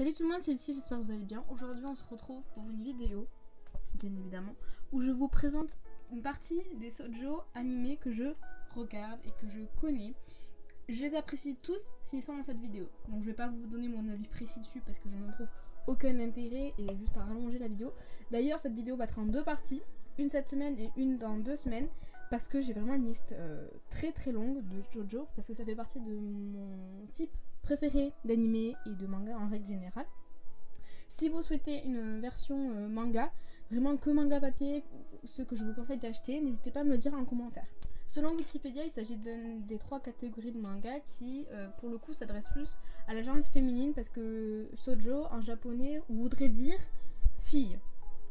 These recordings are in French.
Salut tout le monde, c'est Lucie, j'espère que vous allez bien. Aujourd'hui on se retrouve pour une vidéo, bien évidemment, où je vous présente une partie des shoujo animés que je regarde et que je connais. Je les apprécie tous s'ils sont dans cette vidéo. Donc je vais pas vous donner mon avis précis dessus parce que je n'en trouve aucun intérêt et juste à rallonger la vidéo. D'ailleurs cette vidéo va être en deux parties, une cette semaine et une dans 2 semaines. Parce que j'ai vraiment une liste très très longue de shoujo, parce que ça fait partie de mon type préféré d'anime et de manga en règle générale. Si vous souhaitez une version manga, vraiment que manga papier, ce que je vous conseille d'acheter, n'hésitez pas à me le dire en commentaire. Selon Wikipédia, il s'agit des 3 catégories de manga qui, pour le coup, s'adressent plus à la gente féminine, parce que shoujo en japonais voudrait dire fille.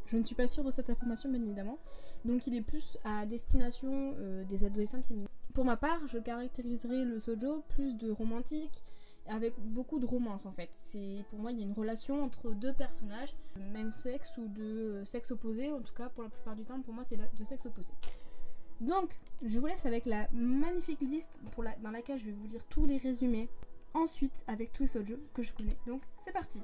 Je ne suis pas sûre de cette information, bien évidemment. Donc il est plus à destination des adolescentes féminines. Pour ma part, je caractériserais le shoujo plus de romantique, avec beaucoup de romance en fait. Pour moi, il y a une relation entre deux personnages, même sexe ou de sexe opposé. En tout cas, pour la plupart du temps, pour moi, c'est de sexe opposé. Donc, je vous laisse avec la magnifique liste dans laquelle je vais vous lire tous les résumés. Ensuite, avec tous les shoujo que je connais. Donc, c'est parti!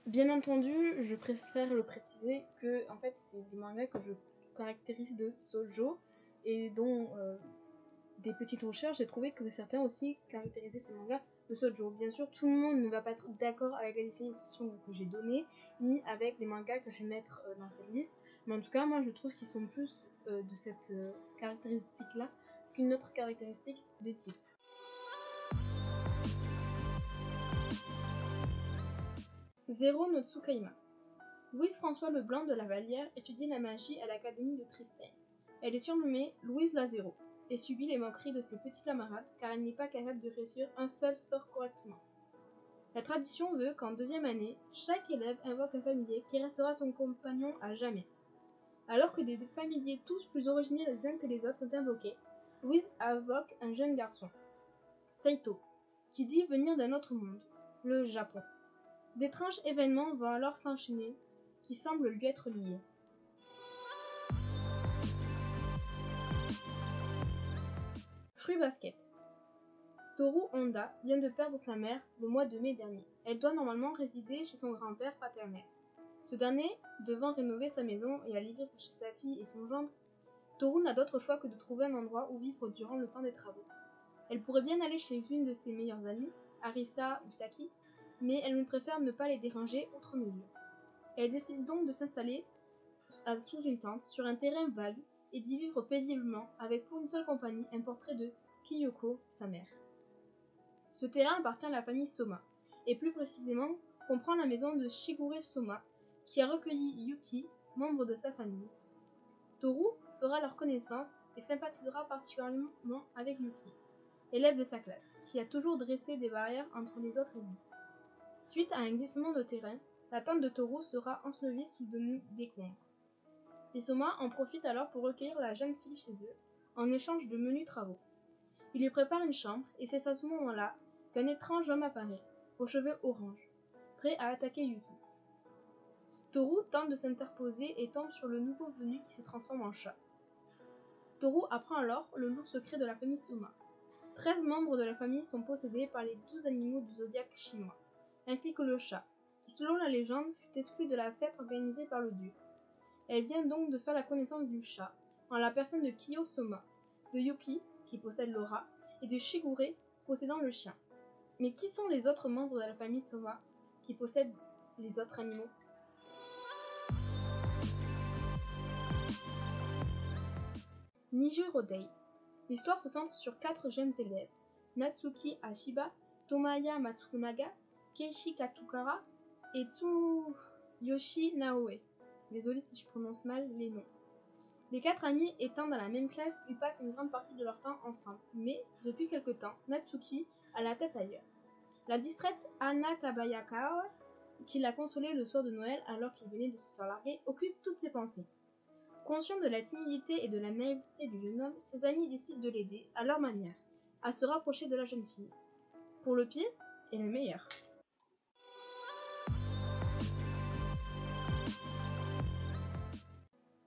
Bien entendu, je préfère le préciser que en fait c'est des mangas que je caractérise de shoujo et dont des petites recherches j'ai trouvé que certains aussi caractérisaient ces mangas de shoujo. Bien sûr, tout le monde ne va pas être d'accord avec la définition que j'ai donnée ni avec les mangas que je vais mettre dans cette liste, mais en tout cas moi je trouve qu'ils sont plus de cette caractéristique-là qu'une autre caractéristique de type. Zero no Tsukaima. Louise François Leblanc de la Vallière étudie la magie à l'Académie de Tristaigne. Elle est surnommée Louise la Zéro et subit les moqueries de ses petits camarades car elle n'est pas capable de réussir un seul sort correctement. La tradition veut qu'en 2e année, chaque élève invoque un familier qui restera son compagnon à jamais. Alors que des familiers tous plus originaux les uns que les autres sont invoqués, Louise invoque un jeune garçon, Seito, qui dit venir d'un autre monde, le Japon. D'étranges événements vont alors s'enchaîner, qui semblent lui être liés. Fruit Basket. Toru Honda vient de perdre sa mère le mois de mai dernier. Elle doit normalement résider chez son grand-père paternel. Ce dernier, devant rénover sa maison et aller vivre chez sa fille et son gendre, Toru n'a d'autre choix que de trouver un endroit où vivre durant le temps des travaux. Elle pourrait bien aller chez une de ses meilleures amies, Arisa ou Saki, mais elle préfère ne pas les déranger outre mesure. Elle décide donc de s'installer sous une tente sur un terrain vague et d'y vivre paisiblement avec pour une seule compagnie un portrait de Kyoko, sa mère. Ce terrain appartient à la famille Soma, et plus précisément comprend la maison de Shigure Soma, qui a recueilli Yuki, membre de sa famille. Toru fera leur connaissance et sympathisera particulièrement avec Yuki, élève de sa classe, qui a toujours dressé des barrières entre les autres et lui. Suite à un glissement de terrain, la tente de Toru sera ensevelie sous de décombres. Les Soma en profitent alors pour recueillir la jeune fille chez eux, en échange de menus travaux. Ils lui préparent une chambre, et c'est à ce moment-là qu'un étrange homme apparaît, aux cheveux orange, prêt à attaquer Yuki. Toru tente de s'interposer et tombe sur le nouveau venu qui se transforme en chat. Toru apprend alors le lourd secret de la famille Soma. 13 membres de la famille sont possédés par les 12 animaux du zodiaque chinois, ainsi que le chat, qui selon la légende fut exclu de la fête organisée par le dieu. Elle vient donc de faire la connaissance du chat, en la personne de Kiyo Soma, de Yuki, qui possède l'aura, et de Shigure, possédant le chien. Mais qui sont les autres membres de la famille Soma, qui possèdent les autres animaux? Nijiro Dei. L'histoire se centre sur 4 jeunes élèves, Natsuki Ashiba, Tomaya Matsunaga, Keishi Katukara et Tsuyoshi Naoe. Désolée si je prononce mal les noms. Les 4 amis étant dans la même classe, ils passent une grande partie de leur temps ensemble, mais, depuis quelque temps, Natsuki a la tête ailleurs. La distraite Anna Kabayakawa, qui l'a consolé le soir de Noël alors qu'il venait de se faire larguer, occupe toutes ses pensées. Conscient de la timidité et de la naïveté du jeune homme, ses amis décident de l'aider, à leur manière, à se rapprocher de la jeune fille. Pour le pire et le meilleur.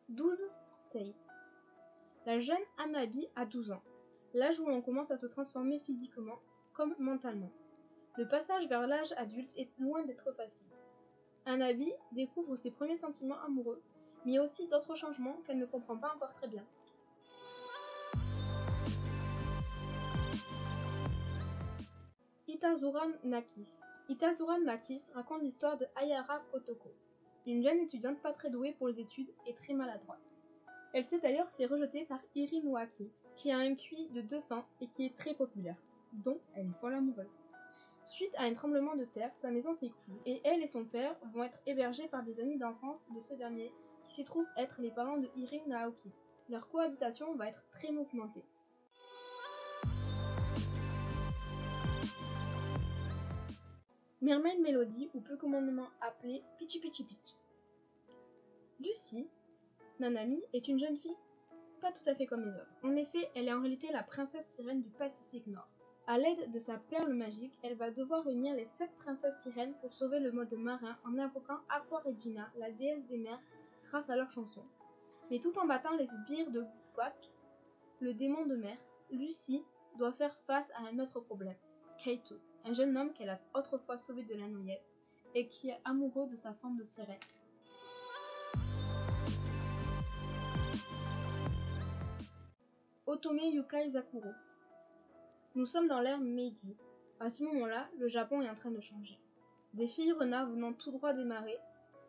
12. Sei. La jeune Hanabi a 12 ans, l'âge où l'on commence à se transformer physiquement comme mentalement. Le passage vers l'âge adulte est loin d'être facile. Hanabi découvre ses premiers sentiments amoureux, mais il y a aussi d'autres changements qu'elle ne comprend pas encore très bien. Itazuran Nakis. Itazuran Nakis raconte l'histoire de Ayara Kotoko, une jeune étudiante pas très douée pour les études et très maladroite. Elle s'est d'ailleurs fait rejeter par Irinuaki, qui a un QI de 200 et qui est très populaire, dont elle est folle amoureuse. Suite à un tremblement de terre, sa maison s'écroule et elle et son père vont être hébergés par des amis d'enfance de ce dernier qui s'y trouvent être les parents de Irin Naoki. Leur cohabitation va être très mouvementée. Mermaid Melody, ou plus communément appelée Pichi Pichi Pitch. Lucy, Nanami, est une jeune fille pas tout à fait comme les autres. En effet, elle est en réalité la princesse sirène du Pacifique Nord. À l'aide de sa perle magique, elle va devoir réunir les 7 princesses sirènes pour sauver le monde marin en invoquant Aqua Regina, la déesse des mers, grâce à leur chanson. Mais tout en battant les sbires de Guak, le démon de mer, Lucy doit faire face à un autre problème, Kaito, un jeune homme qu'elle a autrefois sauvé de la noyade et qui est amoureux de sa forme de sirène. Otome Yukai Zakuro. Nous sommes dans l'ère Meiji. À ce moment-là, le Japon est en train de changer. Des filles renards venant tout droit des marais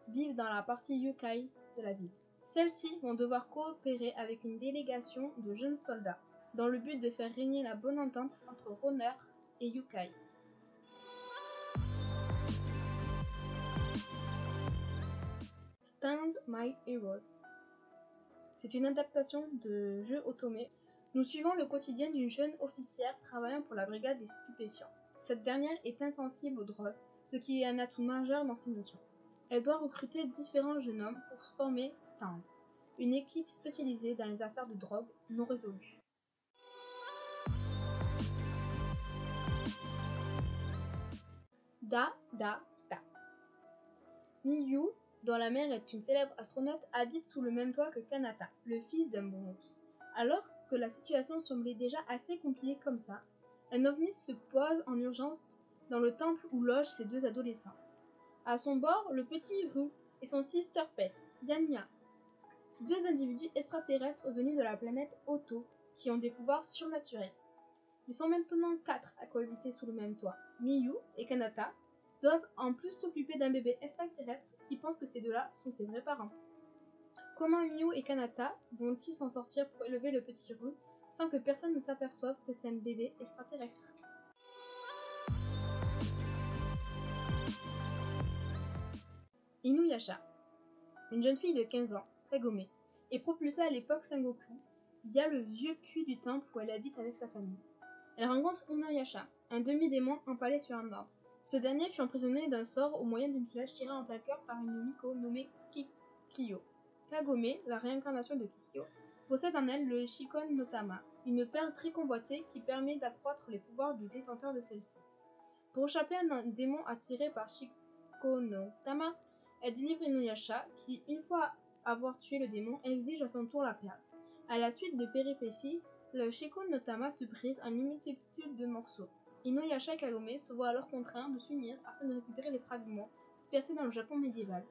vivent dans la partie Yukai de la ville. Celles-ci vont devoir coopérer avec une délégation de jeunes soldats dans le but de faire régner la bonne entente entre renards et Yukai. Stand My Heroes. C'est une adaptation de jeu Otome. Nous suivons le quotidien d'une jeune officière travaillant pour la brigade des stupéfiants. Cette dernière est insensible aux drogues, ce qui est un atout majeur dans ses missions. Elle doit recruter différents jeunes hommes pour former Stand, une équipe spécialisée dans les affaires de drogue non résolues. Da. Miyu, dont la mère est une célèbre astronaute, habite sous le même toit que Kanata, le fils d'un bon ours. Alors que la situation semblait déjà assez compliquée comme ça, un ovni se pose en urgence dans le temple où logent ces deux adolescents. À son bord, le petit Ru et son sister pet, Yanya, deux individus extraterrestres venus de la planète Otto qui ont des pouvoirs surnaturels. Ils sont maintenant 4 à cohabiter sous le même toit. Miyu et Kanata doivent en plus s'occuper d'un bébé extraterrestre qui pense que ces deux-là sont ses vrais parents. Comment Miyu et Kanata vont-ils s'en sortir pour élever le petit Ru sans que personne ne s'aperçoive que c'est un bébé extraterrestre? Inuyasha, une jeune fille de 15 ans, Kagome, est propulsée à l'époque Sengoku via le vieux puits du temple où elle habite avec sa famille. Elle rencontre Inuyasha, un demi-démon empalé sur un arbre. Ce dernier fut emprisonné d'un sort au moyen d'une flèche tirée en plein cœur par une Miko nommée Kikyo. Kagome, la réincarnation de Kikyo, possède en elle le Shikon no Tama, une perle très convoitée qui permet d'accroître les pouvoirs du détenteur de celle-ci. Pour échapper à un démon attiré par Shikon no Tama, elle délivre Inuyasha qui, une fois avoir tué le démon, exige à son tour la perle. À la suite de péripéties, le Shikon no Tama se brise en une multitude de morceaux. Inuyasha et Kagome se voient alors contraints de s'unir afin de récupérer les fragments dispersés dans le Japon médiéval,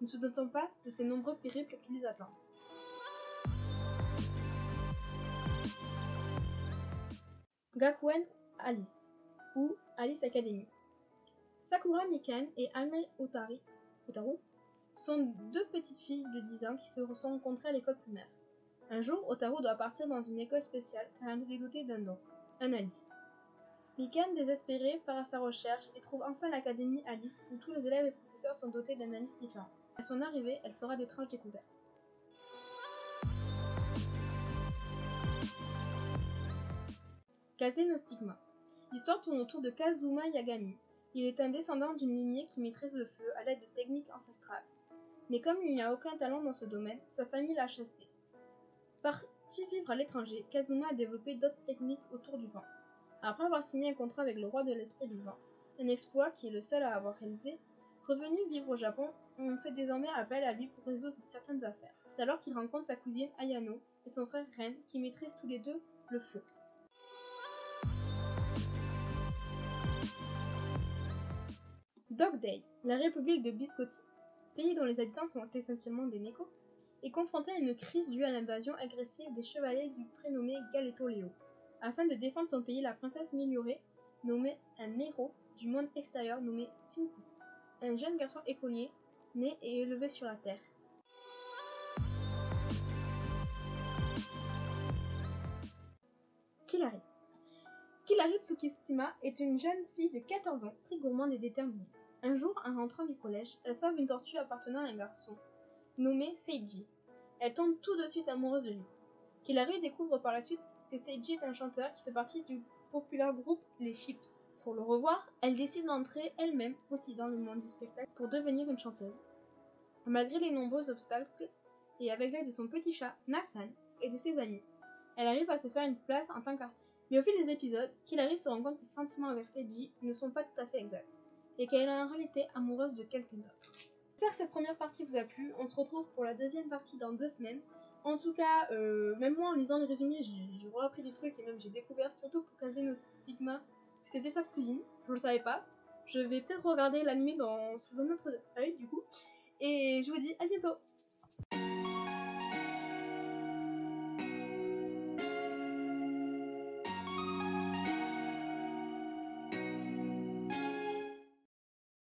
ne se doutant pas de ces nombreux périples qui les attendent. Gakuen Alice, ou Alice Academy. Sakura Mikan et Ame Otaru sont deux petites filles de 10 ans qui se sont rencontrées à l'école primaire. Un jour, Otaru doit partir dans une école spéciale car elle est dotée d'un don, un Alice. Mikan, désespérée, part à sa recherche et trouve enfin l'académie Alice où tous les élèves et professeurs sont dotés d'un Alice différent. À son arrivée, elle fera d'étranges découvertes. Kaze no Stigma. L'histoire tourne autour de Kazuma Yagami. Il est un descendant d'une lignée qui maîtrise le feu à l'aide de techniques ancestrales. Mais comme il n'y a aucun talent dans ce domaine, sa famille l'a chassé. Parti vivre à l'étranger, Kazuma a développé d'autres techniques autour du vent. Après avoir signé un contrat avec le roi de l'esprit du vent, un exploit qui est le seul à avoir réalisé, revenu vivre au Japon, on fait désormais appel à lui pour résoudre certaines affaires. C'est alors qu'il rencontre sa cousine Ayano, et son frère Ren qui maîtrisent tous les deux le feu. Dog Day, la République de Biscotti, pays dont les habitants sont essentiellement des Neko, est confronté à une crise due à l'invasion agressive des chevaliers du prénommé Galetto Leo. Afin de défendre son pays, la princesse Migliore nommait un héros du monde extérieur nommé Sinku, un jeune garçon écolier né et élevé sur la terre. Kilari. Kilari Tsukishima est une jeune fille de 14 ans, très gourmande et déterminée. Un jour, en rentrant du collège, elle sauve une tortue appartenant à un garçon nommé Seiji. Elle tombe tout de suite amoureuse de lui. Kilari découvre par la suite que Seiji est un chanteur qui fait partie du populaire groupe Les Chips. Pour le revoir, elle décide d'entrer elle-même aussi dans le monde du spectacle pour devenir une chanteuse. Malgré les nombreux obstacles, et avec l'aide de son petit chat, Nasan, et de ses amis, elle arrive à se faire une place en tant qu'artiste. Mais au fil des épisodes, Kilari se rend compte que ses sentiments envers Seiji ne sont pas tout à fait exacts, et qu'elle est en réalité amoureuse de quelqu'un d'autre. J'espère que cette première partie vous a plu. On se retrouve pour la deuxième partie dans 2 semaines. En tout cas, même moi en lisant le résumé, j'ai repris des trucs et même j'ai découvert, surtout pour caser notre stigma, que c'était sa cousine. Je le savais pas. Je vais peut-être regarder l'anime sous un autre œil du coup. Et je vous dis à bientôt.